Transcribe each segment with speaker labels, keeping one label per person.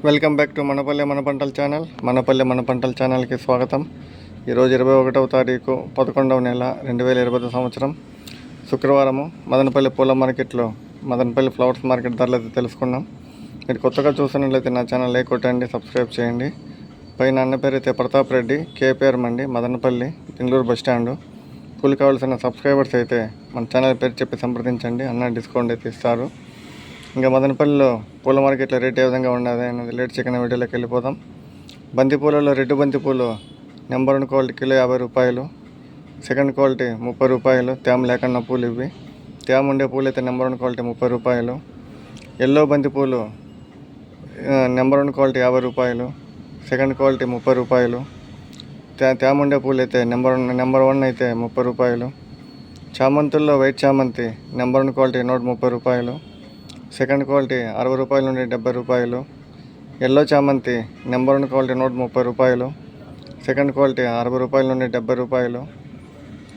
Speaker 1: Welcome back to మనపల్లె మన పంటల channel. మనపల్లె మన పంటల ఛానల్కి స్వాగతం. ఈరోజు 21వ తారీఖు 11వ నెల 2020 సంవత్సరం శుక్రవారము మదనపల్లి పూల మార్కెట్లో మదనపల్లి ఫ్లవర్స్ మార్కెట్ ధరలు అయితే తెలుసుకున్నాం. మీరు కొత్తగా చూస్తున్నట్లయితే నా ఛానల్ లైక్ కొట్టండి, సబ్స్క్రైబ్ చేయండి. పైన అన్న పేరు అయితే ప్రతాప్ రెడ్డి, కేపీఆర్ మండి, మదనపల్లి, బెంగళూరు బస్ స్టాండు. పూలు కావాల్సిన సబ్స్క్రైబర్స్ అయితే మన ఛానల్ పేరు చెప్పి సంప్రదించండి, అన్న డిస్కౌంట్ అయితే ఇస్తారు. ఇంకా మదనపల్లిలో పూల మార్కెట్లో రేట్ ఏ విధంగా ఉన్నది అనేది లేట్ చికెన్ వీడియోలోకి వెళ్ళిపోదాం. బంతిపూలలో రెడ్ బంతిపూలు నెంబర్ 1 క్వాలిటీ కిలో 50 రూపాయలు, సెకండ్ క్వాలిటీ 30 రూపాయలు. తేమ లేకుండా పూలు ఇవి. తేమ ఉండే పూలు అయితే నెంబర్ 1 క్వాలిటీ 30 రూపాయలు. ఎల్లో బంతిపూలు నెంబర్ 1 క్వాలిటీ 50 రూపాయలు, సెకండ్ క్వాలిటీ 30 రూపాయలు. తేమ ఉండే పూలు అయితే నెంబర్ 1 అయితే 30 రూపాయలు. చామంతుల్లో వైట్ చామంతి నెంబర్ 1 క్వాలిటీ 130 రూపాయలు, సెకండ్ క్వాలిటీ 60 రూపాయల నుండి 70 రూపాయలు. ఎల్లో చామంతి నెంబర్ 1 క్వాలిటీ 130 రూపాయలు, సెకండ్ క్వాలిటీ 60 రూపాయల నుండి 70 రూపాయలు.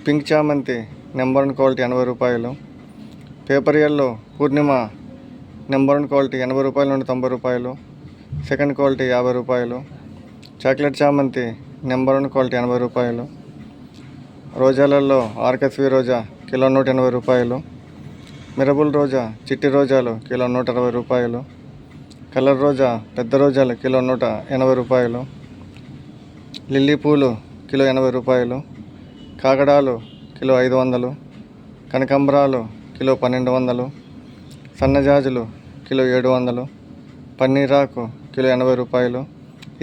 Speaker 1: పింక్ చామంతి నెంబర్ 1 క్వాలిటీ 80 రూపాయలు. పేపర్ ఎల్లో పూర్ణిమ నెంబర్ 1 క్వాలిటీ 80 రూపాయల నుండి 90 రూపాయలు, సెకండ్ క్వాలిటీ 50 రూపాయలు. చాక్లెట్ చామంతి నెంబర్ 1 క్వాలిటీ 80 రూపాయలు. రోజాలలో ఆర్కస్వి రోజా కిలో 180 రూపాయలు. మిరబుల్ రోజా చిట్టి రోజాలు కిలో 160 రూపాయలు. కలర్ రోజా పెద్ద రోజాలు కిలో 180 రూపాయలు. లిల్లీ పూలు కిలో 80 రూపాయలు. కాగడాలు కిలో 500. కనకాంబరాలు కిలో 1200. సన్నజాజులు కిలో 700. పన్నీరాకు కిలో 80 రూపాయలు.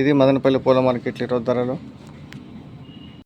Speaker 1: ఇది మదనపల్లి పూల మార్కెట్ ఈరోజు ధరలు.